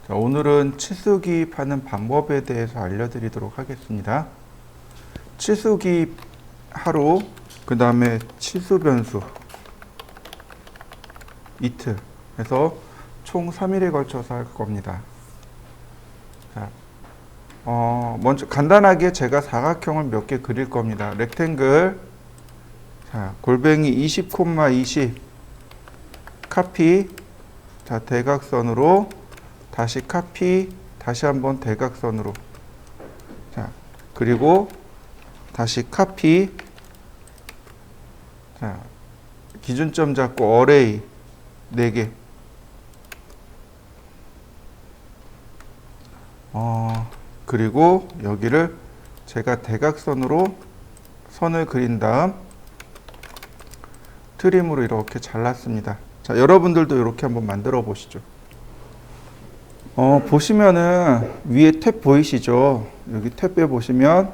자, 오늘은 치수기입하는 방법에 대해서 알려드리도록 하겠습니다. 치수기입 하루, 그 다음에 치수변수 이틀 해서 총 3일에 걸쳐서 할 겁니다. 자, 먼저 간단하게 제가 사각형을 몇 개 그릴 겁니다. 렉탱글, 자, 골뱅이 20,20 카피, 자, 대각선으로 다시 카피, 다시 한번 대각선으로, 자, 그리고 다시 카피, 자, 기준점 잡고 어레이 4개, 그리고 여기를 제가 대각선으로 선을 그린 다음 트림으로 이렇게 잘랐습니다. 자, 여러분들도 이렇게 한번 만들어 보시죠. 보시면은 위에 탭 보이시죠? 여기 탭에 보시면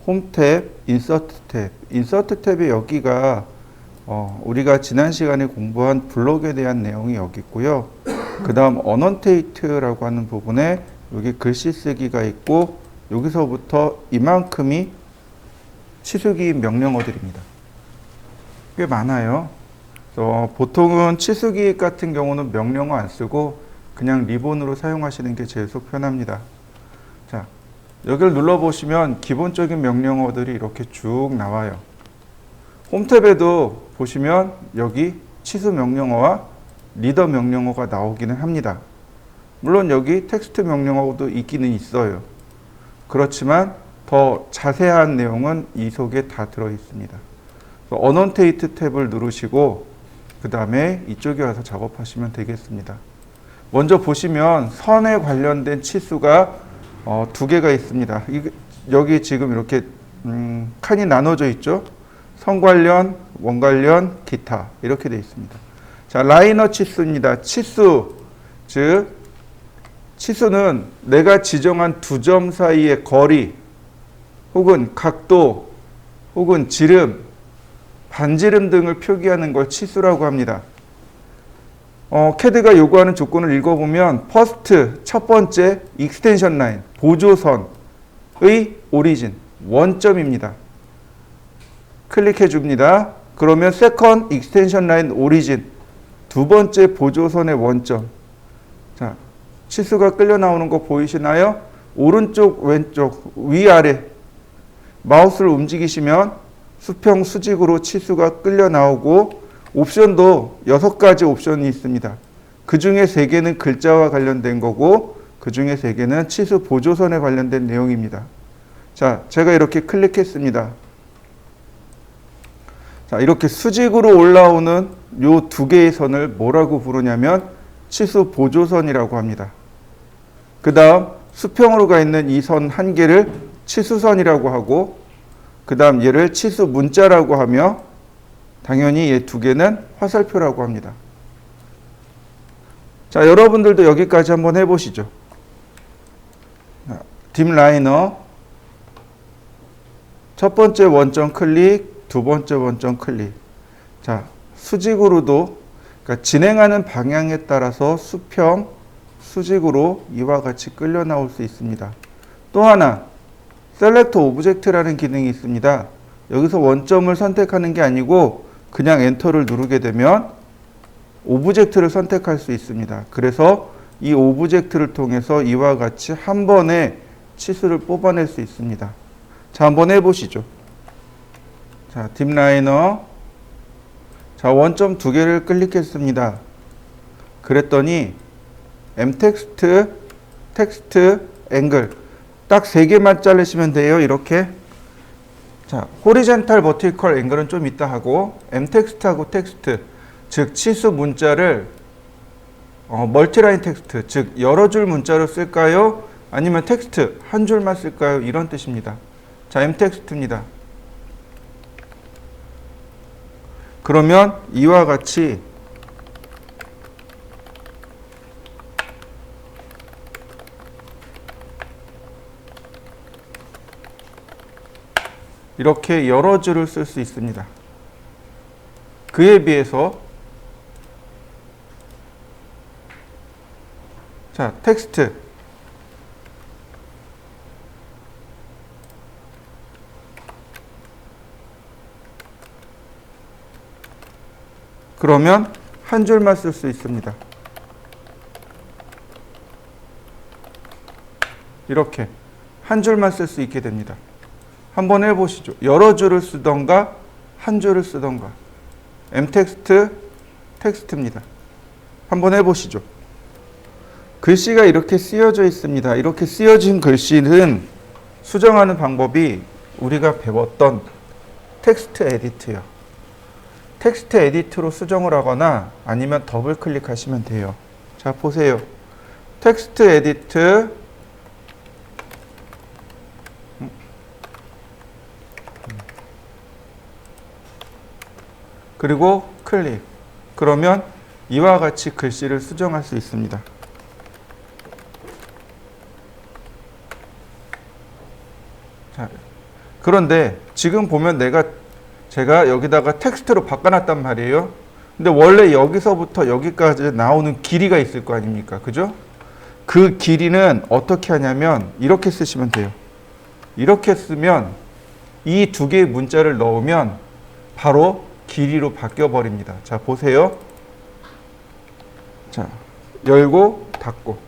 홈 탭, 인서트 탭. 인서트 탭에 여기가 우리가 지난 시간에 공부한 블록에 대한 내용이 여기 있고요. 그 다음 어넌테이트라고 하는 부분에 여기 글씨 쓰기가 있고, 여기서부터 이만큼이 치수기입 명령어들입니다. 꽤 많아요. 보통은 치수기입 같은 경우는 명령어 안 쓰고 그냥 리본으로 사용하시는 게 제일 속 편합니다. 자, 여기를 눌러보시면 기본적인 명령어들이 이렇게 쭉 나와요. 홈탭에도 보시면 여기 치수 명령어와 리더 명령어가 나오기는 합니다. 물론 여기 텍스트 명령어도 있기는 있어요. 그렇지만 더 자세한 내용은 이 속에 다 들어 있습니다. 어넌테이트 탭을 누르시고 그 다음에 이쪽에 와서 작업하시면 되겠습니다. 먼저 보시면 선에 관련된 치수가 2개가 있습니다. 여기 지금 이렇게 칸이 나눠져 있죠. 선 관련, 원 관련, 기타 이렇게 되어 있습니다. 자, 라이너 치수입니다. 치수, 즉 치수는 내가 지정한 두 점 사이의 거리 혹은 각도 혹은 지름, 반지름 등을 표기하는 걸 치수라고 합니다. CAD가 요구하는 조건을 읽어보면 퍼스트, 첫 번째, 익스텐션 라인, 보조선의 오리진, 원점입니다. 클릭해 줍니다. 그러면 세컨, 익스텐션 라인, 오리진, 두 번째 보조선의 원점. 자, 치수가 끌려 나오는 거 보이시나요? 오른쪽, 왼쪽, 위아래 마우스를 움직이시면 수평, 수직으로 치수가 끌려 나오고, 옵션도 6가지 옵션이 있습니다. 그 중에 3개는 글자와 관련된 거고, 그 중에 3개는 치수 보조선에 관련된 내용입니다. 자, 제가 이렇게 클릭했습니다. 자, 이렇게 수직으로 올라오는 요 2개의 선을 뭐라고 부르냐면 치수 보조선이라고 합니다. 그 다음 수평으로 가 있는 이 선 1개를 치수선이라고 하고, 그 다음 얘를 치수 문자라고 하며, 당연히 얘 2개는 화살표라고 합니다. 자, 여러분들도 여기까지 한번 해보시죠. 딥 라이너, 첫 번째 원점 클릭, 두 번째 원점 클릭. 자, 수직으로도, 그러니까 진행하는 방향에 따라서 수평, 수직으로 이와 같이 끌려 나올 수 있습니다. 또 하나, 셀렉트 오브젝트라는 기능이 있습니다. 여기서 원점을 선택하는 게 아니고 그냥 엔터를 누르게 되면 오브젝트를 선택할 수 있습니다. 그래서 이 오브젝트를 통해서 이와 같이 한 번에 치수를 뽑아낼 수 있습니다. 자, 한번 해보시죠. 자, 딥라이너. 자, 원점 2개를 클릭했습니다. 그랬더니 텍스트, 앵글 딱 3개만 자르시면 돼요. 이렇게. 자, 호리젠탈 버티컬 앵글은 좀 이따 하고, 텍스트하고 텍스트, 즉 치수 문자를 멀티라인 텍스트, 즉 여러 줄 문자로 쓸까요? 아니면 텍스트 한 줄만 쓸까요? 이런 뜻입니다. 자, 텍스트입니다. 그러면 이와 같이 이렇게 여러 줄을 쓸 수 있습니다. 그에 비해서 자, 텍스트. 그러면 한 줄만 쓸 수 있습니다. 이렇게 한 줄만 쓸 수 있게 됩니다. 한번 해보시죠. 여러 줄을 쓰던가 한 줄을 쓰던가. m텍스트, 텍스트입니다. 한번 해보시죠. 글씨가 이렇게 쓰여져 있습니다. 이렇게 쓰여진 글씨는 수정하는 방법이 우리가 배웠던 텍스트 에디트요. 텍스트 에디트로 수정을 하거나 아니면 더블 클릭하시면 돼요. 자, 보세요. 텍스트 에디트 그리고 클릭. 그러면 이와 같이 글씨를 수정할 수 있습니다. 자, 그런데 지금 보면 제가 여기다가 텍스트로 바꿔놨단 말이에요. 근데 원래 여기서부터 여기까지 나오는 길이가 있을 거 아닙니까? 그죠? 그 길이는 어떻게 하냐면 이렇게 쓰시면 돼요. 이렇게 쓰면 이 두 개의 문자를 넣으면 바로 길이로 바뀌어 버립니다. 자, 보세요. 자, 열고 닫고.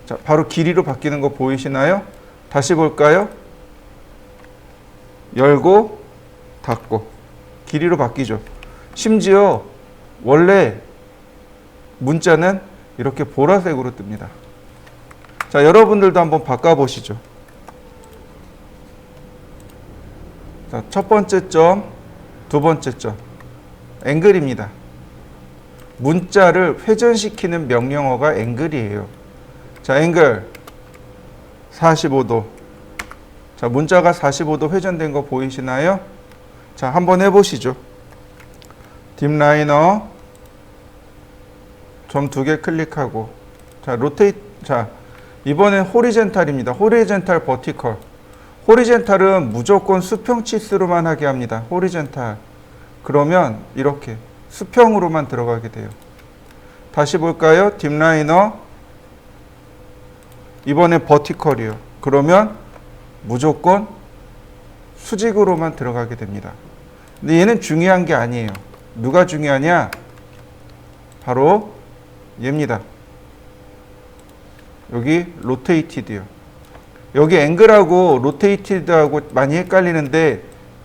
자, 바로 길이로 바뀌는 거 보이시나요? 다시 볼까요? 열고 닫고. 길이로 바뀌죠. 심지어 원래 문자는 이렇게 보라색으로 뜹니다. 자, 여러분들도 한번 바꿔보시죠. 자, 첫 번째 점, 두 번째 점. 앵글입니다. 문자를 회전시키는 명령어가 앵글이에요. 자, 앵글 45도. 자, 문자가 45도 회전된 거 보이시나요? 자, 한번 해보시죠. 딥라이너 점 두 개 클릭하고, 자, 로테이트. 자, 이번엔 호리젠탈입니다. 호리젠탈, 버티컬. 호리젠탈은 무조건 수평 치수로만 하게 합니다. 호리젠탈. 그러면 이렇게 수평으로만 들어가게 돼요. 다시 볼까요? 딥라이너. 이번에 버티컬이요. 그러면 무조건 수직으로만 들어가게 됩니다. 근데 얘는 중요한 게 아니에요. 누가 중요하냐? 바로 얘입니다. 여기 로테이티드요. 여기 앵글하고 로테이티드하고 많이 헷갈리는데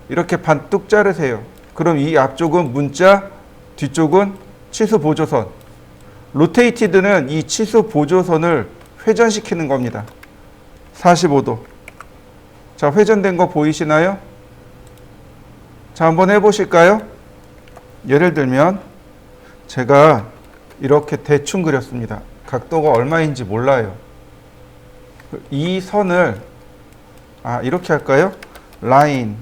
이렇게 반뚝 자르세요. 그럼 이 앞쪽은 문자, 뒤쪽은 치수 보조선. 로테이티드는 이 치수 보조선을 회전시키는 겁니다. 45도. 자, 회전된 거 보이시나요? 자, 한번 해보실까요? 예를 들면 제가 이렇게 대충 그렸습니다. 각도가 얼마인지 몰라요. 이 선을 이렇게 할까요? 라인.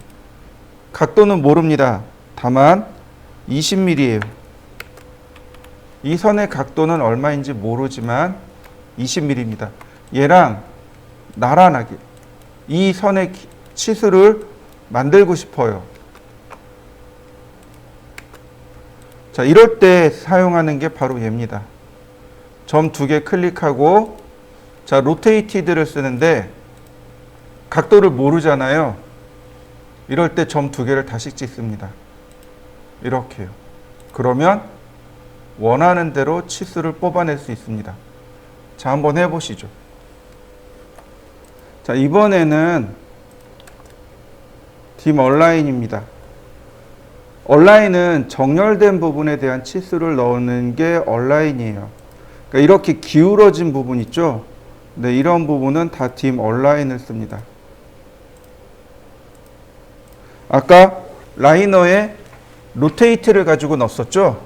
각도는 모릅니다. 다만 20mm예요. 이 선의 각도는 얼마인지 모르지만 20mm입니다. 얘랑 나란하게 이 선의 치수를 만들고 싶어요. 자, 이럴 때 사용하는 게 바로 얘입니다. 점 두 개 클릭하고, 자, 로테이티드를 쓰는데 각도를 모르잖아요. 이럴 때 점 두 개를 다시 찍습니다. 이렇게요. 그러면 원하는 대로 치수를 뽑아낼 수 있습니다. 자, 한번 해보시죠. 자, 이번에는 dim 얼라인입니다. 얼라인은 정렬된 부분에 대한 치수를 넣는 게 얼라인이에요. 그러니까 이렇게 기울어진 부분 있죠? 네, 이런 부분은 다 dim 얼라인을 씁니다. 아까 라이너에 로테이트를 가지고 넣었었죠?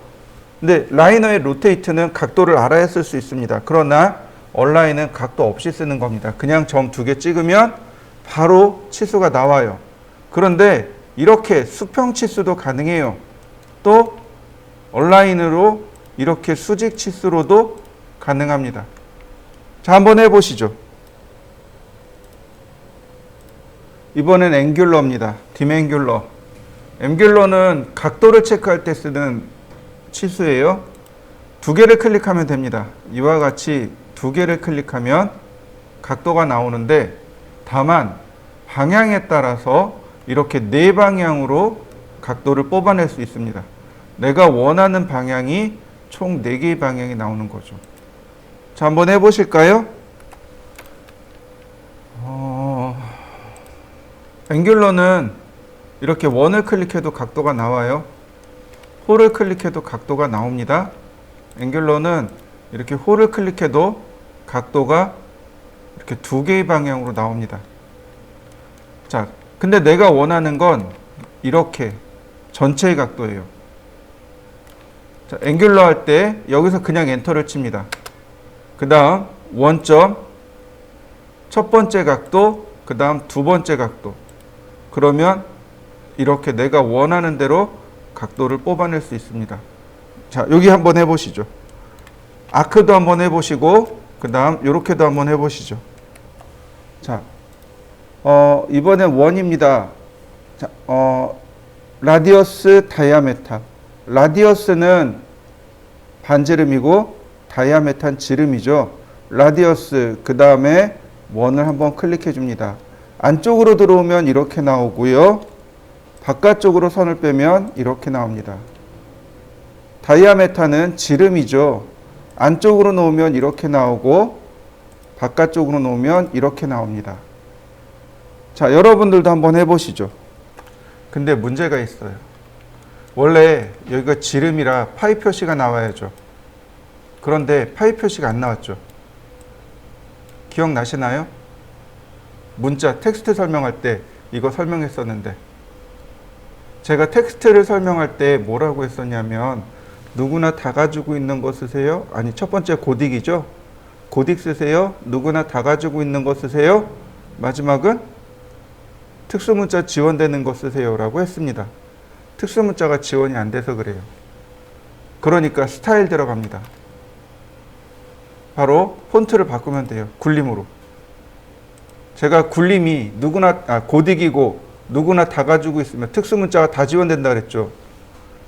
근데 라이너의 로테이트는 각도를 알아야 쓸 수 있습니다. 그러나 얼라인은 각도 없이 쓰는 겁니다. 그냥 점 두 개 찍으면 바로 치수가 나와요. 그런데 이렇게 수평 치수도 가능해요. 또 얼라인으로 이렇게 수직 치수로도 가능합니다. 자, 한번 해보시죠. 이번엔 앵귤러입니다. 딤앵귤러. 앵귤러는 각도를 체크할 때 쓰는 치수예요. 두 개를 클릭하면 됩니다. 이와 같이 두 개를 클릭하면 각도가 나오는데 다만 방향에 따라서 이렇게 네 방향으로 각도를 뽑아낼 수 있습니다. 내가 원하는 방향이 총 4개의 방향이 나오는 거죠. 자, 한번 해보실까요? 앵귤러는 이렇게 원을 클릭해도 각도가 나와요. 홀을 클릭해도 각도가 나옵니다. 앵귤러는 이렇게 홀을 클릭해도 각도가 이렇게 2개의 방향으로 나옵니다. 자, 근데 내가 원하는 건 이렇게 전체의 각도예요. 자, 앵귤러 할 때 여기서 그냥 엔터를 칩니다. 그 다음 원점, 첫 번째 각도, 그 다음 두 번째 각도. 그러면 이렇게 내가 원하는 대로 각도를 뽑아낼 수 있습니다. 자, 여기 한번 해보시죠. 아크도 한번 해보시고 그 다음 이렇게도 한번 해보시죠. 자, 이번엔 원입니다. 자, 라디어스 다이아메타. 라디어스는 반지름이고 다이아메타는 지름이죠. 라디어스 그 다음에 원을 한번 클릭해 줍니다. 안쪽으로 들어오면 이렇게 나오고요. 바깥쪽으로 선을 빼면 이렇게 나옵니다. 다이아메타는 지름이죠. 안쪽으로 놓으면 이렇게 나오고 바깥쪽으로 놓으면 이렇게 나옵니다. 자, 여러분들도 한번 해보시죠. 근데 문제가 있어요. 원래 여기가 지름이라 파이 표시가 나와야죠. 그런데 파이 표시가 안 나왔죠. 기억나시나요? 문자 텍스트 설명할 때 이거 설명했었는데 제가 텍스트를 설명할 때 뭐라고 했었냐면 누구나 다 가지고 있는 거 쓰세요. 아니, 첫 번째 고딕이죠. 고딕 쓰세요. 누구나 다 가지고 있는 거 쓰세요. 마지막은 특수문자 지원되는 거 쓰세요 라고 했습니다. 특수문자가 지원이 안 돼서 그래요. 그러니까 스타일 들어갑니다. 바로 폰트를 바꾸면 돼요. 굴림으로. 제가 굴림이 고딕이고 누구나 다 가지고 있으면 특수문자가 다 지원된다 그랬죠.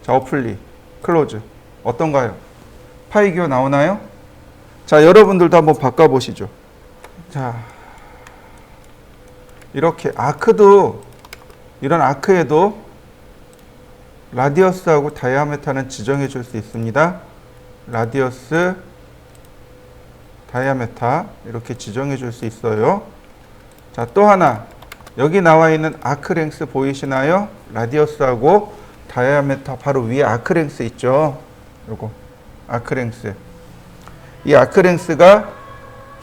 자, 어플리, 클로즈. 어떤가요? 파이 기호 나오나요? 자, 여러분들도 한번 바꿔보시죠. 자, 이렇게 아크도, 이런 아크에도 라디어스하고 다이아메타는 지정해 줄 수 있습니다. 라디어스, 다이아메타 이렇게 지정해 줄 수 있어요. 자, 또 하나 여기 나와 있는 아크랭스 보이시나요? 라디어스하고 다이아메타 바로 위에 아크랭스 있죠. 요거 아크랭스. 이 아크랭스가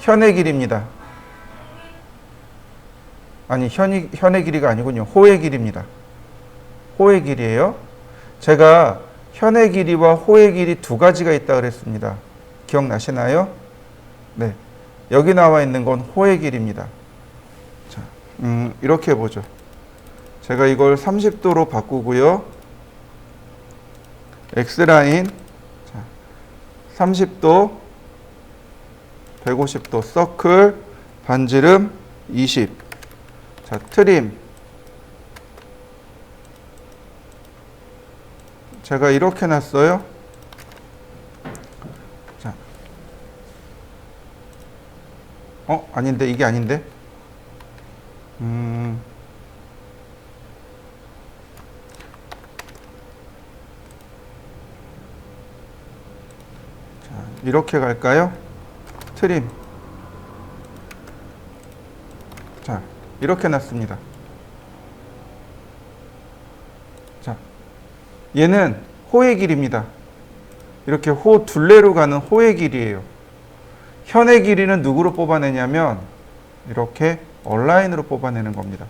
현의 길이입니다. 아니, 현의 길이가 아니군요. 호의 길이입니다. 호의 길이에요. 제가 현의 길이와 호의 길이 두 가지가 있다 그랬습니다. 기억나시나요? 네. 여기 나와 있는 건 호의 길이입니다. 자, 이렇게 해보죠. 제가 이걸 30도로 바꾸고요. X라인, 자, 30도, 150도, 서클, 반지름 20. 자, 트림. 제가 이렇게 놨어요. 자. 아닌데, 이게 아닌데. 자, 이렇게 갈까요? 트림. 자, 이렇게 놨습니다. 자, 얘는 호의 길이입니다. 이렇게 호 둘레로 가는 호의 길이에요. 현의 길이는 누구로 뽑아내냐면 이렇게 얼라인으로 뽑아내는 겁니다.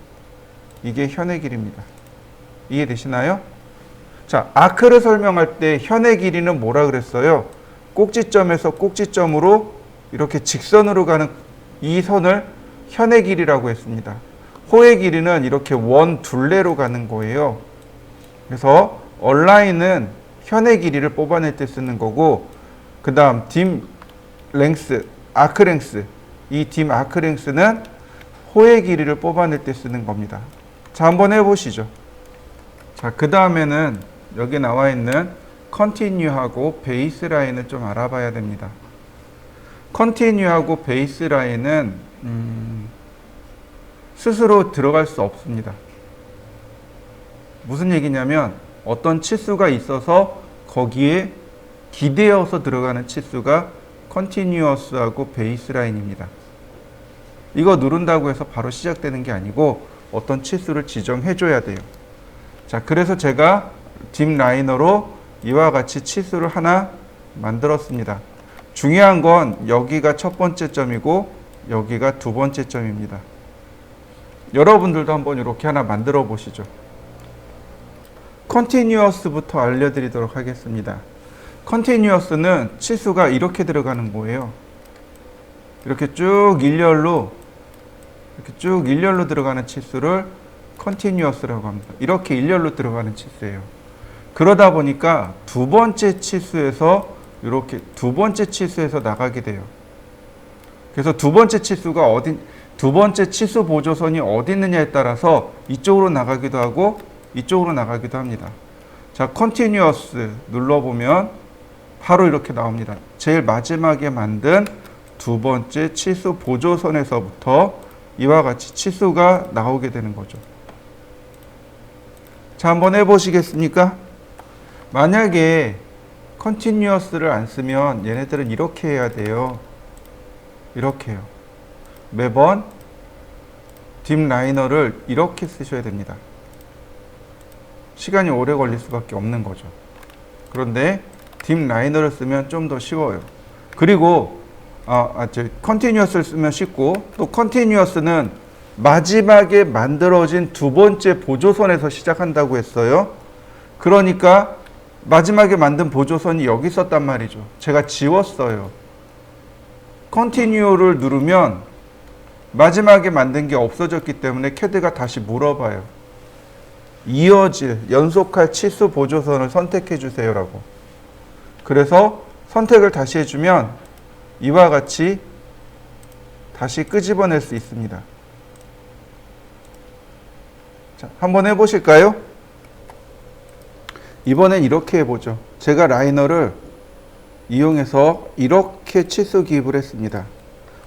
이게 현의 길이입니다. 이해되시나요? 자, 아크를 설명할 때 현의 길이는 뭐라 그랬어요? 꼭지점에서 꼭지점으로 이렇게 직선으로 가는 이 선을 현의 길이라고 했습니다. 호의 길이는 이렇게 원 둘레로 가는 거예요. 그래서 얼라인은 현의 길이를 뽑아낼 때 쓰는 거고, 그 다음 딤 랭스, 아크 랭스, 이 딤 아크 랭스는 호의 길이를 뽑아낼 때 쓰는 겁니다. 자, 한번 해보시죠. 자, 그 다음에는 여기 나와 있는 컨티뉴하고 베이스라인을 좀 알아봐야 됩니다. 컨티뉴하고 베이스라인은 스스로 들어갈 수 없습니다. 무슨 얘기냐면 어떤 치수가 있어서 거기에 기대어서 들어가는 치수가 컨티뉴어스하고 베이스라인입니다. 이거 누른다고 해서 바로 시작되는 게 아니고 어떤 치수를 지정해 줘야 돼요. 자, 그래서 제가 딥 라이너로 이와 같이 치수를 하나 만들었습니다. 중요한 건 여기가 첫 번째 점이고 여기가 두 번째 점입니다. 여러분들도 한번 이렇게 하나 만들어 보시죠. 컨티뉴어스부터 알려드리도록 하겠습니다. 컨티뉴어스는 치수가 이렇게 들어가는 거예요. 이렇게 쭉 일렬로 들어가는 치수를 컨티뉴어스라고 합니다. 이렇게 일렬로 들어가는 치수예요. 그러다 보니까 두 번째 치수에서 나가게 돼요. 그래서 두 번째 치수 보조선이 어디 있느냐에 따라서 이쪽으로 나가기도 하고 이쪽으로 나가기도 합니다. 자, 컨티뉴어스 눌러보면 바로 이렇게 나옵니다. 제일 마지막에 만든 두 번째 치수 보조선에서부터 이와 같이 치수가 나오게 되는 거죠. 자, 한번 해보시겠습니까? 만약에 컨티뉴어스를 안 쓰면 얘네들은 이렇게 해야 돼요. 이렇게요. 매번 딥 라이너를 이렇게 쓰셔야 됩니다. 시간이 오래 걸릴 수밖에 없는 거죠. 그런데 딥 라이너를 쓰면 좀 더 쉬워요. 그리고 컨티뉴어스를 쓰면 쉽고, 또 컨티뉴어스는 마지막에 만들어진 두 번째 보조선에서 시작한다고 했어요. 그러니까 마지막에 만든 보조선이 여기 있었단 말이죠. 제가 지웠어요. 컨티뉴어를 누르면 마지막에 만든 게 없어졌기 때문에 캐드가 다시 물어봐요. 이어질, 연속할 치수 보조선을 선택해 주세요라고. 그래서 선택을 다시 해주면 이와 같이 다시 끄집어낼 수 있습니다. 자, 한번 해보실까요? 이번엔 이렇게 해보죠. 제가 라이너를 이용해서 이렇게 치수 기입을 했습니다.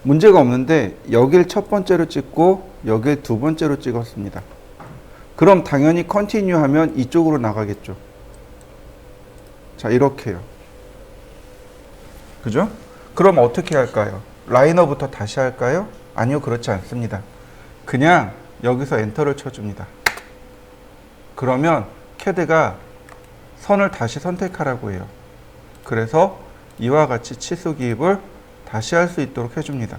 문제가 없는데 여길 첫 번째로 찍고 여길 두 번째로 찍었습니다. 그럼 당연히 컨티뉴 하면 이쪽으로 나가겠죠. 자, 이렇게요. 그죠? 그럼 어떻게 할까요? 라이너부터 다시 할까요? 아니요, 그렇지 않습니다. 그냥 여기서 엔터를 쳐줍니다. 그러면 캐드가 선을 다시 선택하라고 해요. 그래서 이와 같이 치수 기입을 다시 할 수 있도록 해줍니다.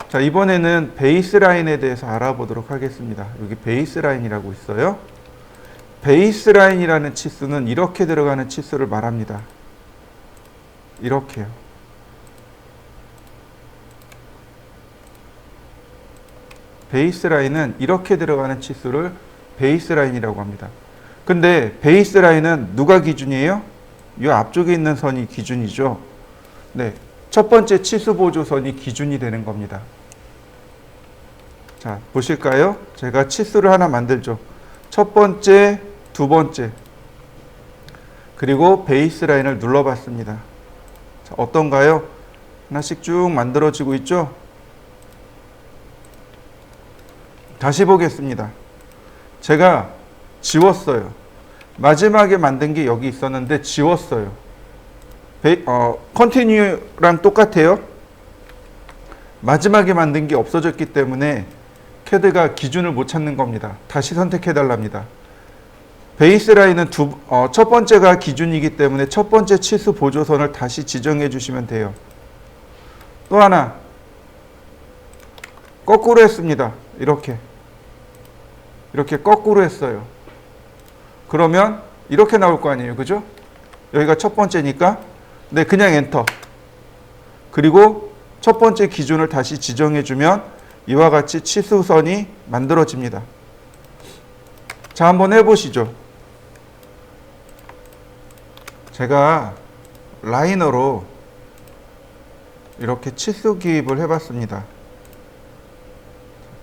자, 이번에는 베이스라인에 대해서 알아보도록 하겠습니다. 여기 베이스라인이라고 있어요. 베이스라인이라는 치수는 이렇게 들어가는 치수를 말합니다. 이렇게요. 베이스라인은 이렇게 들어가는 치수를 베이스라인이라고 합니다. 근데 베이스라인은 누가 기준이에요? 이 앞쪽에 있는 선이 기준이죠. 네, 첫 번째 치수 보조선이 기준이 되는 겁니다. 자, 보실까요? 제가 치수를 하나 만들죠. 첫 번째, 두 번째, 그리고 베이스라인을 눌러봤습니다. 자, 어떤가요? 하나씩 쭉 만들어지고 있죠? 다시 보겠습니다. 제가 지웠어요. 마지막에 만든 게 여기 있었는데 지웠어요. 컨티뉴랑 똑같아요. 마지막에 만든 게 없어졌기 때문에 캐드가 기준을 못 찾는 겁니다. 다시 선택해 달랍니다. 베이스라인은 첫 번째가 기준이기 때문에 첫 번째 치수 보조선을 다시 지정해 주시면 돼요. 또 하나, 거꾸로 했습니다. 이렇게 거꾸로 했어요. 그러면 이렇게 나올 거 아니에요. 그죠? 여기가 첫 번째니까. 네, 그냥 엔터. 그리고 첫 번째 기준을 다시 지정해 주면 이와 같이 치수선이 만들어집니다. 자, 한번 해보시죠. 제가 라이너로 이렇게 치수 기입을 해봤습니다.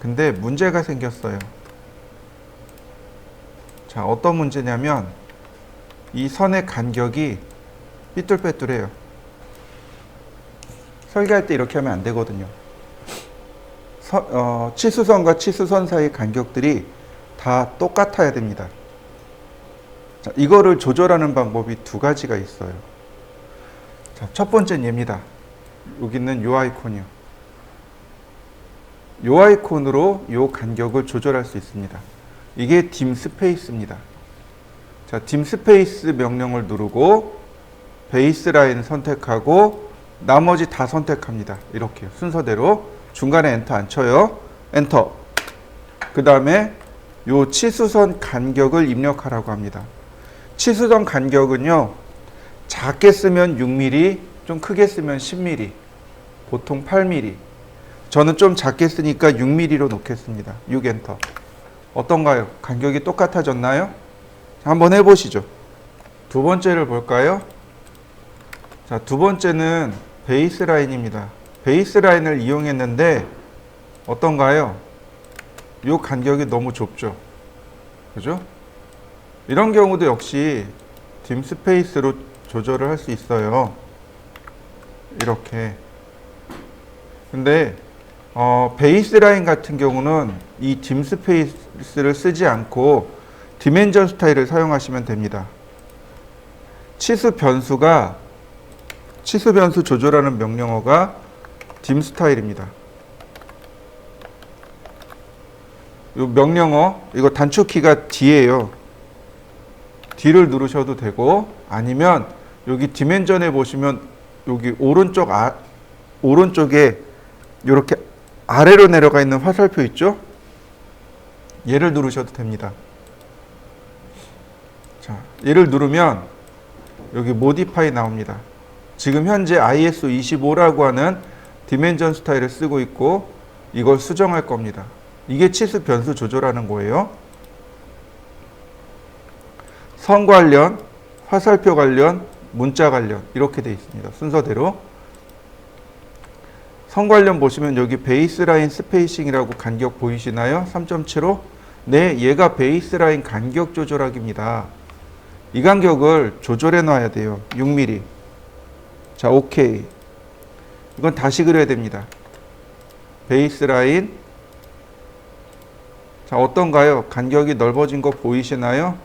근데 문제가 생겼어요. 자, 어떤 문제냐면 이 선의 간격이 삐뚤빼뚤해요. 설계할 때 이렇게 하면 안 되거든요. 치수선과 치수선 사이 간격들이 다 똑같아야 됩니다. 자, 이거를 조절하는 방법이 두 가지가 있어요. 자, 첫 번째는 얘입니다. 여기 있는 요 아이콘이요. 요 아이콘으로 요 간격을 조절할 수 있습니다. 이게 dim 스페이스입니다. 자, dim 스페이스 명령을 누르고 베이스라인 선택하고 나머지 다 선택합니다. 이렇게 순서대로 중간에 엔터 안 쳐요. 엔터. 그 다음에 요 치수선 간격을 입력하라고 합니다. 치수선 간격은요, 작게 쓰면 6mm, 좀 크게 쓰면 10mm, 보통 8mm. 저는 좀 작게 쓰니까 6mm로 놓겠습니다. 6 엔터. 어떤가요? 간격이 똑같아졌나요? 한번 해보시죠. 두 번째를 볼까요? 자, 두 번째는 베이스라인입니다. 베이스라인을 이용했는데 어떤가요? 요 간격이 너무 좁죠. 그죠? 이런 경우도 역시 dim 스페이스로 조절을 할 수 있어요. 이렇게. 근데 베이스라인 같은 경우는 이 dim 스페이스를 쓰지 않고 디멘전 스타일을 사용하시면 됩니다. 치수 변수 조절하는 명령어가 dim 스타일입니다. 이 명령어, 이거 단축키가 D예요. D를 누르셔도 되고, 아니면 여기 디멘전에 보시면 여기 오른쪽에 이렇게 아래로 내려가 있는 화살표 있죠? 얘를 누르셔도 됩니다. 자, 얘를 누르면 여기 모디파이 나옵니다. 지금 현재 ISO 25라고 하는 디멘전 스타일을 쓰고 있고 이걸 수정할 겁니다. 이게 치수 변수 조절하는 거예요. 선 관련, 화살표 관련, 문자 관련 이렇게 되어 있습니다. 순서대로. 선 관련 보시면 여기 베이스라인 스페이싱이라고 간격 보이시나요? 3.75? 네, 얘가 베이스라인 간격 조절하기입니다. 이 간격을 조절해 놔야 돼요. 6mm. 자, 오케이. 이건 다시 그려야 됩니다. 베이스라인. 자, 어떤가요? 간격이 넓어진 거 보이시나요?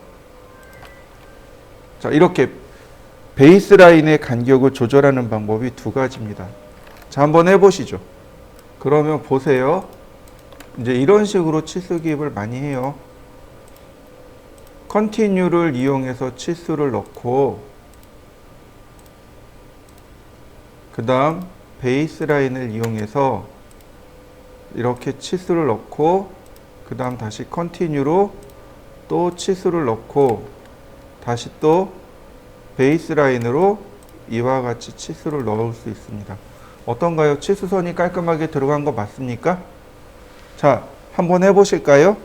자, 이렇게 베이스라인의 간격을 조절하는 방법이 두 가지입니다. 자, 한번 해보시죠. 그러면 보세요. 이제 이런 식으로 치수 기입을 많이 해요. 컨티뉴를 이용해서 치수를 넣고 그 다음 베이스라인을 이용해서 이렇게 치수를 넣고 그 다음 다시 컨티뉴로 또 치수를 넣고 다시 또 베이스라인으로 이와 같이 치수를 넣을 수 있습니다. 어떤가요? 치수선이 깔끔하게 들어간 거 맞습니까? 자, 한번 해보실까요?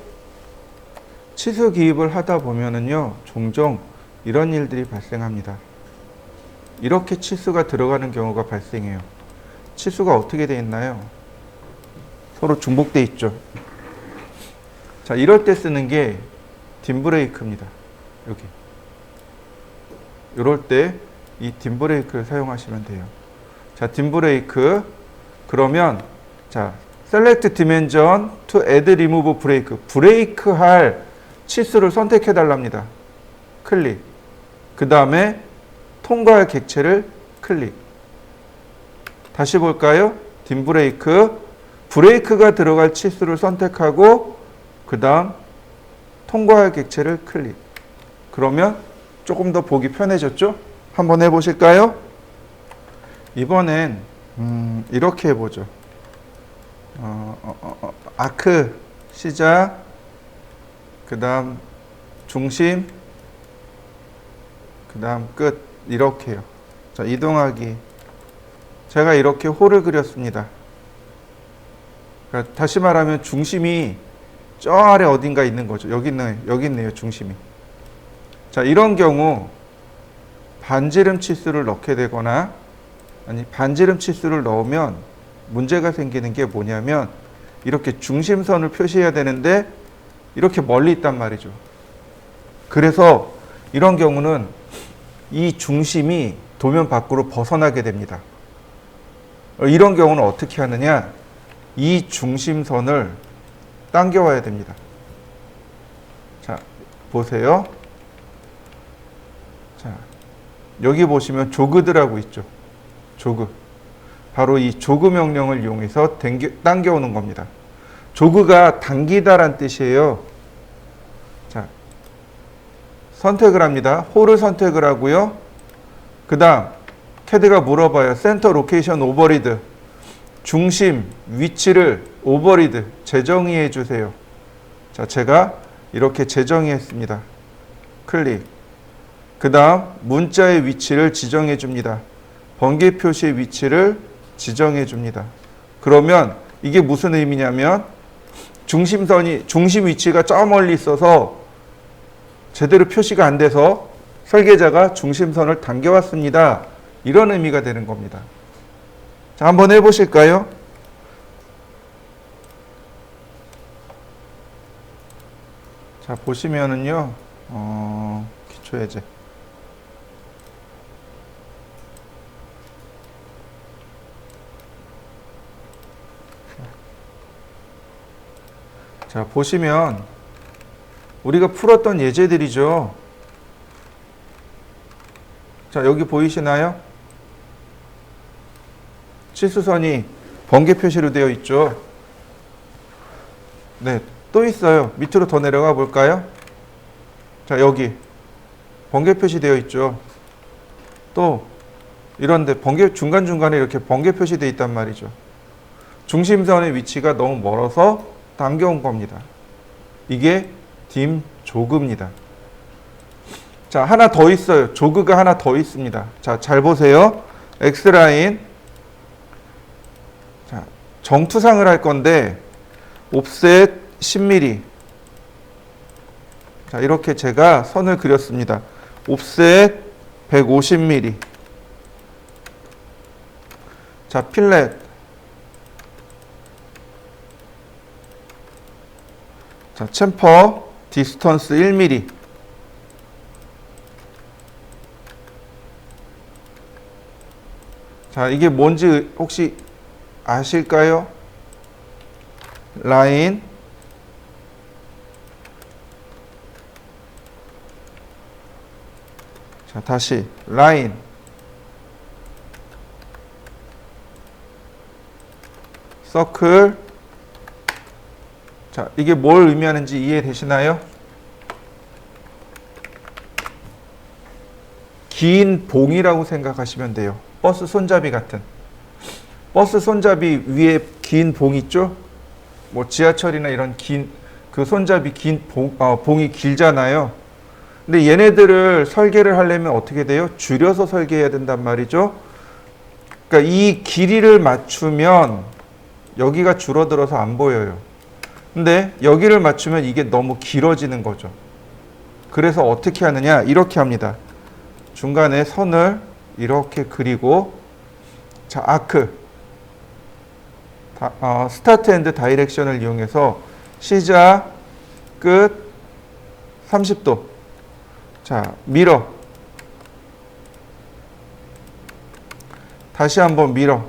치수 기입을 하다 보면은요, 종종 이런 일들이 발생합니다. 이렇게 치수가 들어가는 경우가 발생해요. 치수가 어떻게 되어 있나요? 서로 중복되어 있죠. 자, 이럴 때 쓰는 게 dim 브레이크입니다. 여기. 이럴 때 이 dim 브레이크를 사용하시면 돼요. 자, dim 브레이크. 그러면 자, select dimension to add remove break. 브레이크 할 치수를 선택해 달랍니다. 클릭. 그 다음에 통과할 객체를 클릭. 다시 볼까요? dim 브레이크. 브레이크가 들어갈 치수를 선택하고 그 다음 통과할 객체를 클릭. 그러면 조금 더 보기 편해졌죠? 한번 해보실까요? 이번엔 이렇게 해보죠. 아크 시작, 그 다음 중심, 그 다음 끝. 이렇게요. 자, 이동하기. 제가 이렇게 홀을 그렸습니다. 그러니까 다시 말하면 중심이 저 아래 어딘가 있는 거죠. 여기 있네요, 중심이. 자, 이런 경우 반지름 치수를 넣게 되거나 아니 반지름 치수를 넣으면 문제가 생기는 게 뭐냐면 이렇게 중심선을 표시해야 되는데 이렇게 멀리 있단 말이죠. 그래서 이런 경우는 이 중심이 도면 밖으로 벗어나게 됩니다. 이런 경우는 어떻게 하느냐? 이 중심선을 당겨와야 됩니다. 자, 보세요. 자, 여기 보시면 조그드라고 있죠. 조그. 바로 이 조그 명령을 이용해서 당겨오는 겁니다. 조그가 당기다란 뜻이에요. 자, 선택을 합니다. 홀을 선택을 하고요. 그 다음 캐드가 물어봐요. 센터 로케이션 오버리드. 중심 위치를 오버리드 재정의해 주세요. 자, 제가 이렇게 재정의했습니다. 클릭. 그 다음 문자의 위치를 지정해 줍니다. 번개 표시의 위치를 지정해 줍니다. 그러면 이게 무슨 의미냐면 중심 위치가 저 멀리 있어서 제대로 표시가 안 돼서 설계자가 중심선을 당겨왔습니다. 이런 의미가 되는 겁니다. 자, 한번 해보실까요? 자, 보시면은요, 기초예제. 자, 보시면 우리가 풀었던 예제들이죠. 자, 여기 보이시나요? 치수선이 번개 표시로 되어 있죠. 네, 또 있어요. 밑으로 더 내려가 볼까요? 자, 여기 번개 표시 되어 있죠. 또 이런데 중간중간에 이렇게 번개 표시되어 있단 말이죠. 중심선의 위치가 너무 멀어서 당겨온 겁니다. 이게 딤 조그입니다. 자, 하나 더 있어요. 조그가 하나 더 있습니다. 자, 잘 보세요. X라인. 자, 정투상을 할 건데 옵셋 10mm. 자, 이렇게 제가 선을 그렸습니다. 옵셋 150mm. 자, 필렛. 자, 챔퍼 디스턴스 1mm. 자, 이게 뭔지 혹시 아실까요? 라인. 자, 다시 라인. 서클. 자, 이게 뭘 의미하는지 이해되시나요? 긴 봉이라고 생각하시면 돼요. 버스 손잡이 같은. 버스 손잡이 위에 긴 봉 있죠? 뭐 지하철이나 이런 그 손잡이 봉이 길잖아요. 근데 얘네들을 설계를 하려면 어떻게 돼요? 줄여서 설계해야 된단 말이죠. 그러니까 이 길이를 맞추면 여기가 줄어들어서 안 보여요. 근데 여기를 맞추면 이게 너무 길어지는 거죠. 그래서 어떻게 하느냐? 이렇게 합니다. 중간에 선을 이렇게 그리고, 자, 아크. 스타트 앤드 다이렉션을 이용해서 시작, 끝 30도. 자, 밀어. 다시 한번 밀어.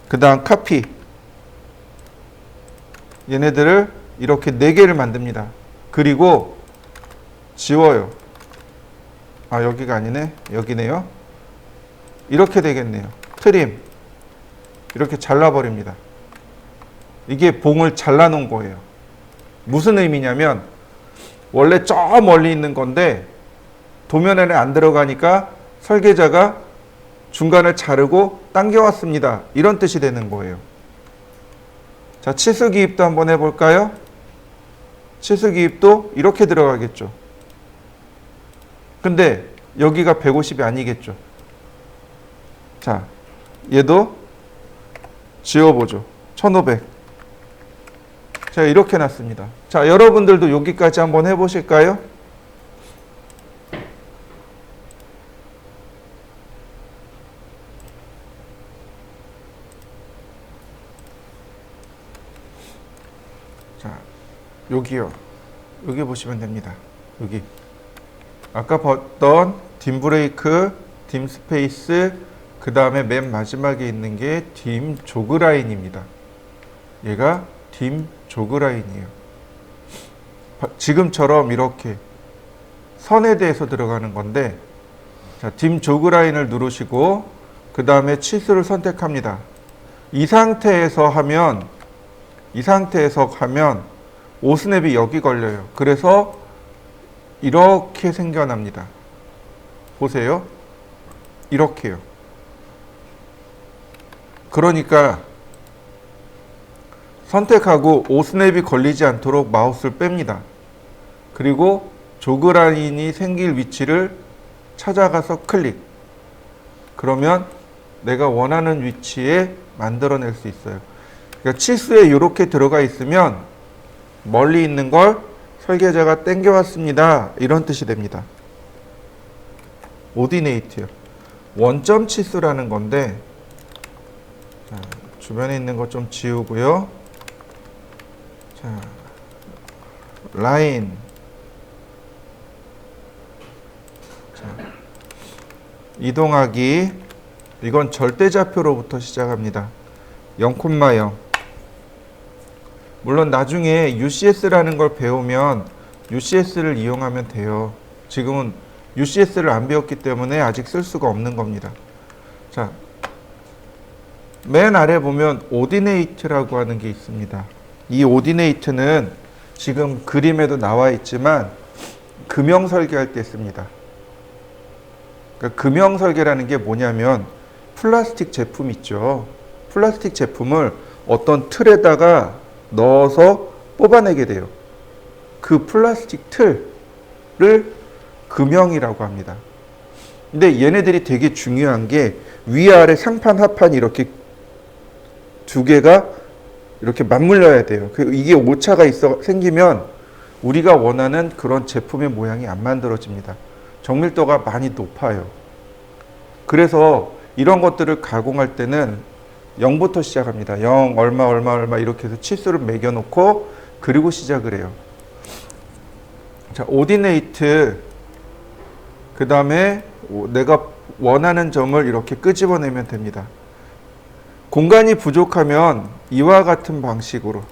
그 다음 카피. 얘네들을 이렇게 4개를 만듭니다. 그리고 지워요. 아, 여기가 아니네. 여기네요. 이렇게 되겠네요. 트림. 이렇게 잘라버립니다. 이게 봉을 잘라놓은 거예요. 무슨 의미냐면 원래 저 멀리 있는 건데 도면에는 안 들어가니까 설계자가 중간을 자르고 당겨왔습니다. 이런 뜻이 되는 거예요. 자, 치수기입도 한번 해볼까요? 치수기입도 이렇게 들어가겠죠. 근데 여기가 150이 아니겠죠. 자, 얘도 지워보죠. 1500. 자, 이렇게 놨습니다. 자, 여러분들도 여기까지 한번 해보실까요? 자, 여기요. 여기 보시면 됩니다. 여기 아까 봤던 딤 브레이크, 딤 스페이스, 그 다음에 맨 마지막에 있는 게 딤 조그 라인입니다. 얘가 딤 조그 라인이에요. 지금처럼 이렇게 선에 대해서 들어가는 건데, 자, 딤 조그 라인을 누르시고 그 다음에 치수를 선택합니다. 이 상태에서 하면 오스냅이 여기 걸려요. 그래서 이렇게 생겨납니다. 보세요. 이렇게요. 그러니까 선택하고 오스냅이 걸리지 않도록 마우스를 뺍니다. 그리고 조그라인이 생길 위치를 찾아가서 클릭. 그러면 내가 원하는 위치에 만들어낼 수 있어요. 그러니까 치수에 이렇게 들어가 있으면 멀리 있는 걸 설계자가 당겨왔습니다. 이런 뜻이 됩니다. 오디네이트요. 원점 치수라는 건데, 자, 주변에 있는 거 좀 지우고요. 자, 라인. 자, 이동하기. 이건 절대좌표로부터 시작합니다. 0,0. 물론 나중에 UCS라는 걸 배우면 UCS를 이용하면 돼요. 지금은 UCS를 안 배웠기 때문에 아직 쓸 수가 없는 겁니다. 자, 맨 아래 보면 오디네이트라고 하는 게 있습니다. 이 오디네이트는 지금 그림에도 나와 있지만 금형 설계할 때 씁니다. 그러니까 금형 설계라는 게 뭐냐면 플라스틱 제품 있죠. 플라스틱 제품을 어떤 틀에다가 넣어서 뽑아내게 돼요. 그 플라스틱 틀을 금형이라고 합니다. 근데 얘네들이 되게 중요한 게 위아래 상판 하판이 이렇게 두 개가 이렇게 맞물려야 돼요. 이게 오차가 생기면 우리가 원하는 그런 제품의 모양이 안 만들어집니다. 정밀도가 많이 높아요. 그래서 이런 것들을 가공할 때는 0부터 시작합니다. 0, 얼마 이렇게 해서 치수를 매겨놓고 그리고 시작을 해요. 자, 오디네이트. 그 다음에 내가 원하는 점을 이렇게 끄집어내면 됩니다. 공간이 부족하면 이와 같은 방식으로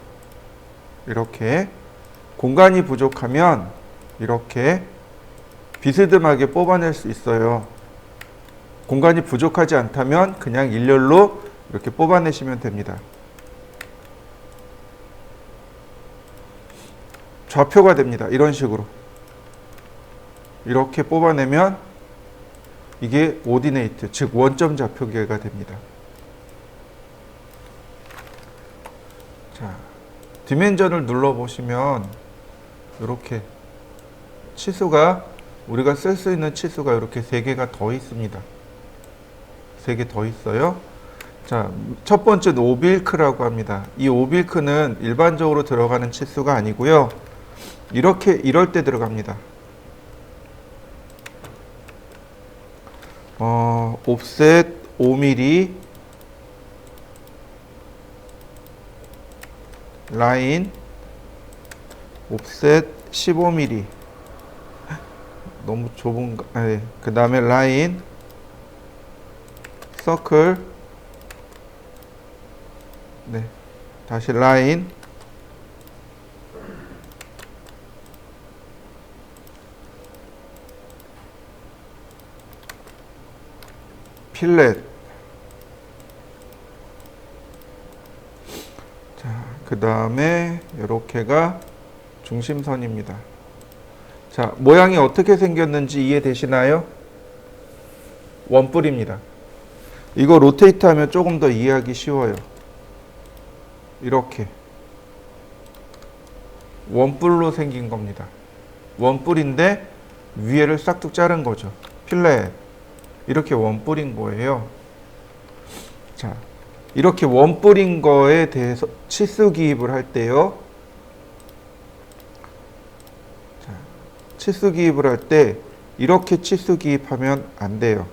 이렇게, 공간이 부족하면 이렇게 비스듬하게 뽑아낼 수 있어요. 공간이 부족하지 않다면 그냥 일렬로 이렇게 뽑아내시면 됩니다. 좌표가 됩니다. 이런 식으로 이렇게 뽑아내면 이게 오디네이트, 즉 원점 좌표계가 됩니다. 자, 디멘전을 눌러보시면 이렇게 치수가, 우리가 쓸 수 있는 치수가 이렇게 3개가 더 있습니다. 3개 더 있어요. 자, 첫 번째는 오빌크라고 합니다. 이 오빌크는 일반적으로 들어가는 치수가 아니고요. 이럴 때 들어갑니다. 옵셋 5mm, 라인 옵셋 15mm. 너무 좁은가? 네. 그 다음에 라인 서클, 네, 다시 라인, 필렛. 자, 그 다음에 이렇게가 중심선입니다. 자, 모양이 어떻게 생겼는지 이해되시나요? 원뿔입니다. 이거 로테이트 하면 조금 더 이해하기 쉬워요. 이렇게 원뿔로 생긴 겁니다. 원뿔인데 위에를 싹둑 자른 거죠. 필렛. 이렇게 원뿔인 거예요. 자, 이렇게 원뿔인 거에 대해서 치수 기입을 할 때요. 자, 치수 기입을 할 때 이렇게 치수 기입하면 안 돼요.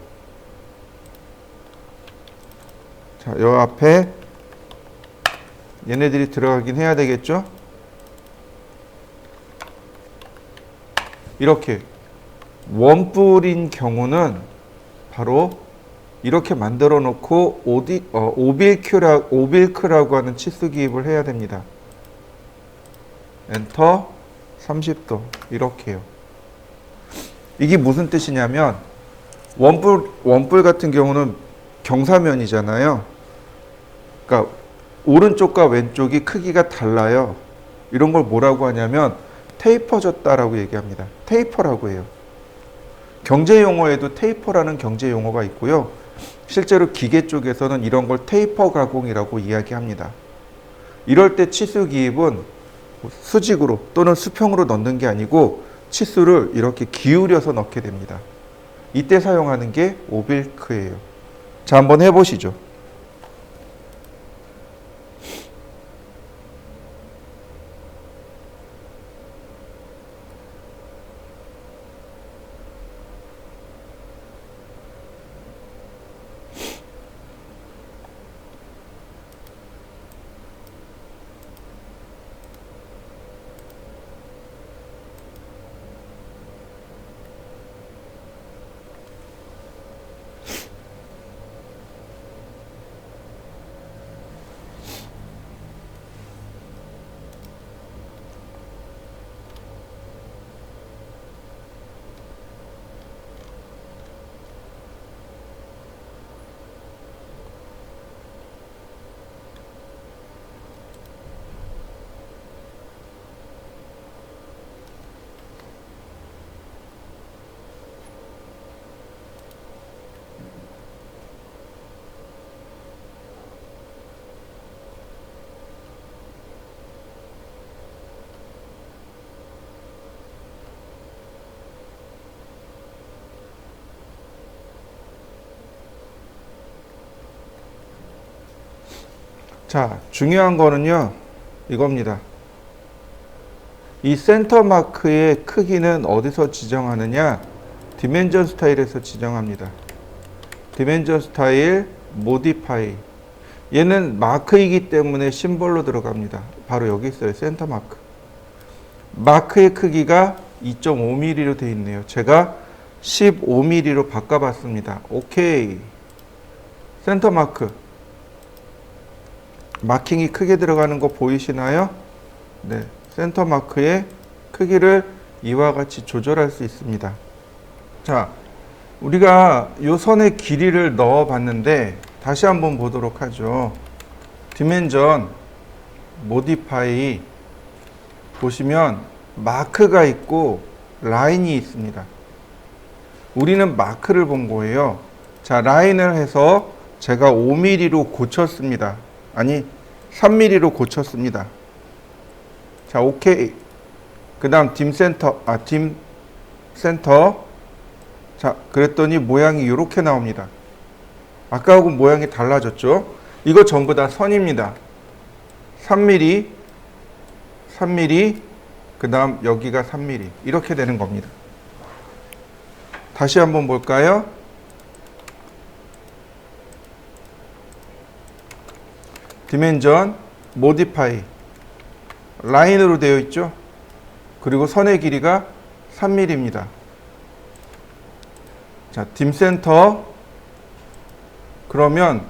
자, 요 앞에 얘네들이 들어가긴 해야 되겠죠? 이렇게 원뿔인 경우는 바로 이렇게 만들어 놓고 오빌크라고 하는 치수 기입을 해야 됩니다. 엔터 30도 이렇게요. 이게 무슨 뜻이냐면 원뿔 같은 경우는 경사면이잖아요. 그러니까 오른쪽과 왼쪽이 크기가 달라요. 이런 걸 뭐라고 하냐면 테이퍼졌다라고 얘기합니다. 테이퍼라고 해요. 경제 용어에도 테이퍼라는 경제 용어가 있고요. 실제로 기계 쪽에서는 이런 걸 테이퍼 가공이라고 이야기합니다. 이럴 때 치수 기입은 수직으로 또는 수평으로 넣는 게 아니고 치수를 이렇게 기울여서 넣게 됩니다. 이때 사용하는 게 오빌크예요. 자, 한번 해보시죠. 자, 중요한 거는요, 이겁니다. 이 센터 마크의 크기는 어디서 지정하느냐? 디멘전 스타일에서 지정합니다. 디멘전 스타일, 모디파이. 얘는 마크이기 때문에 심볼로 들어갑니다. 바로 여기 있어요. 센터 마크. 마크의 크기가 2.5mm로 되어 있네요. 제가 15mm로 바꿔봤습니다. 오케이. 센터 마크. 마킹이 크게 들어가는 거 보이시나요? 네, 센터 마크의 크기를 이와 같이 조절할 수 있습니다. 자, 우리가 이 선의 길이를 넣어 봤는데 다시 한번 보도록 하죠. 디멘전 모디파이 보시면 마크가 있고 라인이 있습니다. 우리는 마크를 본 거예요. 자, 라인을 해서 제가 5mm로 고쳤습니다. 아니 3mm로 고쳤습니다. 자, 오케이. 그 다음 딤 센터. 자, 그랬더니 모양이 이렇게 나옵니다. 아까하고 모양이 달라졌죠. 이거 전부 다 선입니다. 3mm, 그 다음 여기가 3mm 이렇게 되는 겁니다. 다시 한번 볼까요? 디멘전, 모디파이 라인으로 되어 있죠. 그리고 선의 길이가 3mm입니다. 자, 딤센터 그러면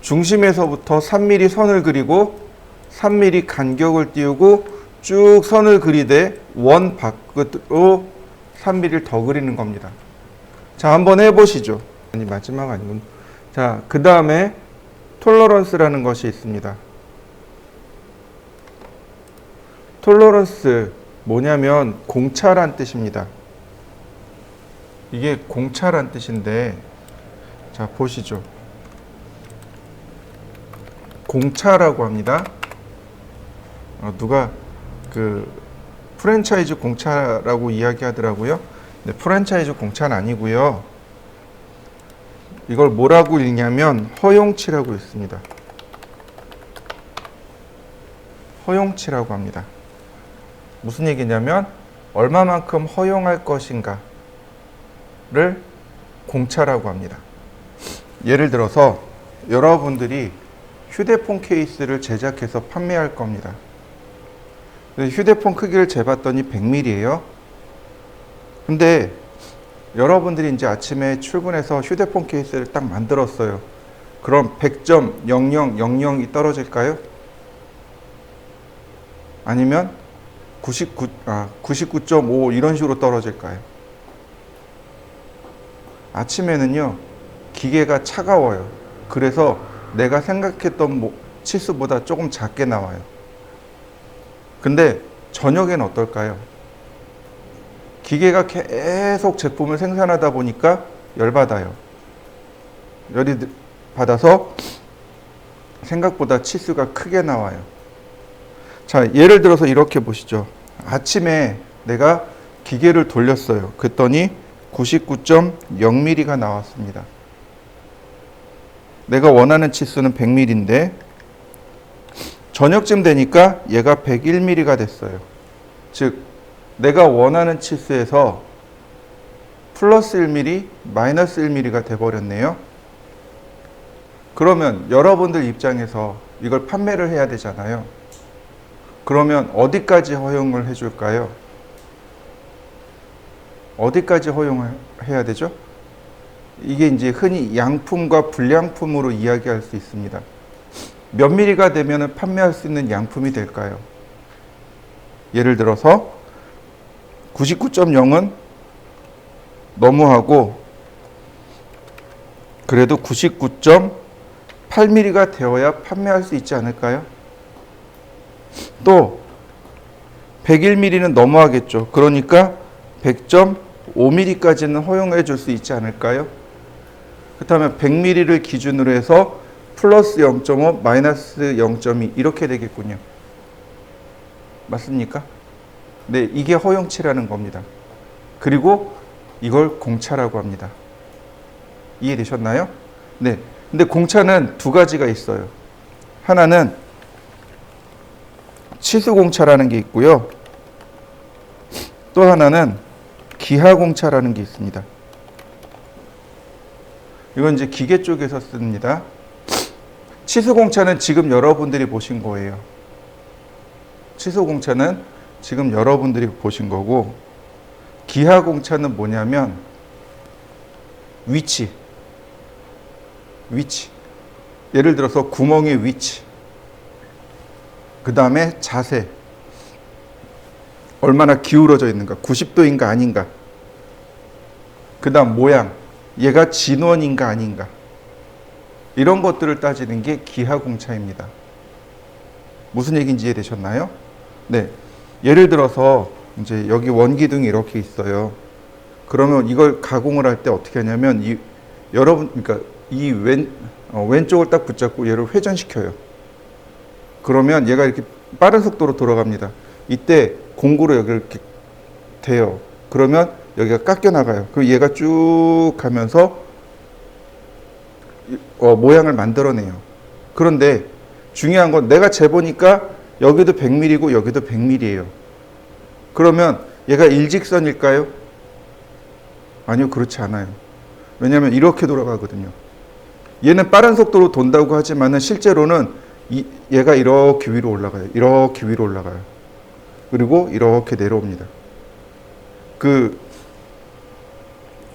중심에서부터 3mm 선을 그리고 3mm 간격을 띄우고 쭉 선을 그리되 원 밖으로 3mm를 더 그리는 겁니다. 자, 한번 해보시죠. 아니, 마지막 아니군. 자, 그 다음에 톨러런스라는 것이 있습니다. 톨러런스 뭐냐면 공차란 뜻입니다. 이게 공차란 뜻인데, 자, 보시죠. 공차라고 합니다. 누가 그 프랜차이즈 공차라고 이야기하더라고요. 네, 프랜차이즈 공차는 아니고요. 이걸 뭐라고 읽냐면 허용치라고 읽습니다. 허용치라고 합니다. 무슨 얘기냐면 얼마만큼 허용할 것인가를 공차라고 합니다. 예를 들어서 여러분들이 휴대폰 케이스를 제작해서 판매할 겁니다. 휴대폰 크기를 재봤더니 100mm예요. 근데 여러분들이 이제 아침에 출근해서 휴대폰 케이스를 딱 만들었어요. 그럼 100.0000이 떨어질까요? 아니면 99.5 이런 식으로 떨어질까요? 아침에는요, 기계가 차가워요. 그래서 내가 생각했던 치수보다 조금 작게 나와요. 근데 저녁엔 어떨까요? 기계가 계속 제품을 생산하다 보니까 열받아요. 열이 받아서 생각보다 치수가 크게 나와요. 자, 예를 들어서 이렇게 보시죠. 아침에 내가 기계를 돌렸어요. 그랬더니 99.0mm가 나왔습니다. 내가 원하는 치수는 100mm인데 저녁쯤 되니까 얘가 101mm가 됐어요. 즉 내가 원하는 치수에서 플러스 1mm, 마이너스 1mm가 돼버렸네요. 그러면 여러분들 입장에서 이걸 판매를 해야 되잖아요. 그러면 어디까지 허용을 해줄까요? 어디까지 허용을 해야 되죠? 이게 이제 흔히 양품과 불량품으로 이야기할 수 있습니다. 몇 미리가 되면 판매할 수 있는 양품이 될까요? 예를 들어서 99.0은 너무하고 그래도 99.8mm가 되어야 판매할 수 있지 않을까요? 또 101mm는 너무하겠죠. 그러니까 100.5mm까지는 허용해 줄 수 있지 않을까요? 그렇다면 100mm를 기준으로 해서 플러스 0.5, 마이너스 0.2 이렇게 되겠군요. 맞습니까? 네, 이게 허용치라는 겁니다. 그리고 이걸 공차라고 합니다. 이해되셨나요? 네. 근데 공차는 두 가지가 있어요. 하나는 치수공차라는 게 있고요. 또 하나는 기하공차라는 게 있습니다. 이건 이제 기계 쪽에서 씁니다. 치수공차는 지금 여러분들이 보신 거예요. 치수공차는 지금 여러분들이 보신 거고, 기하공차는 뭐냐면 위치. 예를 들어서 구멍의 위치, 그 다음에 자세, 얼마나 기울어져 있는가, 90도인가 아닌가, 그 다음 모양, 얘가 진원인가 아닌가, 이런 것들을 따지는 게 기하공차입니다. 무슨 얘기인지 이해되셨나요? 네. 예를 들어서 이제 여기 원기둥이 이렇게 있어요. 그러면 이걸 가공을 할 때 어떻게 하냐면 그러니까 이 왼쪽을 딱 붙잡고 얘를 회전시켜요. 그러면 얘가 이렇게 빠른 속도로 돌아갑니다. 이때 공구로 여기를 이렇게 대요. 그러면 여기가 깎여 나가요. 그럼 얘가 쭉 가면서 모양을 만들어내요. 그런데 중요한 건 내가 재보니까 여기도 100mm고 여기도 100mm예요. 그러면 얘가 일직선일까요? 아니요, 그렇지 않아요. 왜냐하면 이렇게 돌아가거든요. 얘는 빠른 속도로 돈다고 하지만 실제로는 얘가 이렇게 위로 올라가요. 이렇게 위로 올라가요. 그리고 이렇게 내려옵니다.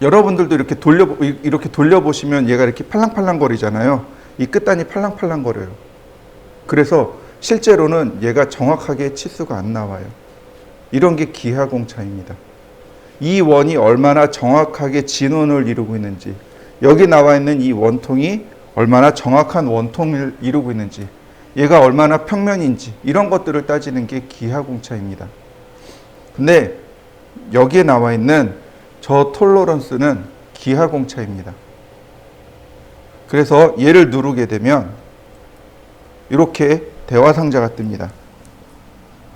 여러분들도 이렇게 돌려보시면 얘가 이렇게 팔랑팔랑 거리잖아요. 이 끝단이 팔랑팔랑 거려요. 그래서 실제로는 얘가 정확하게 치수가 안 나와요. 이런 게 기하공차입니다. 이 원이 얼마나 정확하게 진원을 이루고 있는지, 여기 나와 있는 이 원통이 얼마나 정확한 원통을 이루고 있는지, 얘가 얼마나 평면인지, 이런 것들을 따지는 게 기하공차입니다. 근데 여기에 나와 있는 저 톨러런스는 기하공차입니다. 그래서 얘를 누르게 되면 이렇게 대화상자가 뜹니다.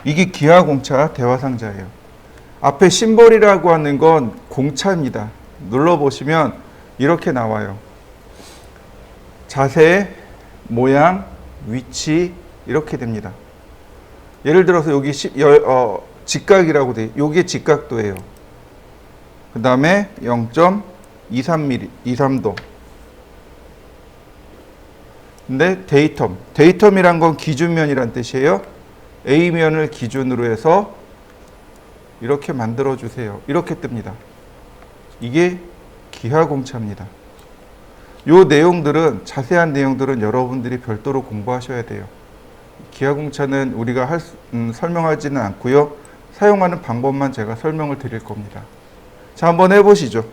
이게 기하공차 대화상자예요. 앞에 심볼이라고 하는 건 공차입니다. 눌러보시면 이렇게 나와요. 자세, 모양, 위치 이렇게 됩니다. 예를 들어서 여기 직각이라고 돼. 요게 직각도예요. 그 다음에 0.23mm, 23도. 근데 데이텀이란 건 기준면이란 뜻이에요. A면을 기준으로 해서 이렇게 만들어 주세요. 이렇게 뜹니다. 이게 기하공차입니다. 요 내용들은, 자세한 내용들은 여러분들이 별도로 공부하셔야 돼요. 기하공차는 우리가 설명하지는 않고요. 사용하는 방법만 제가 설명을 드릴 겁니다. 자, 한번 해보시죠.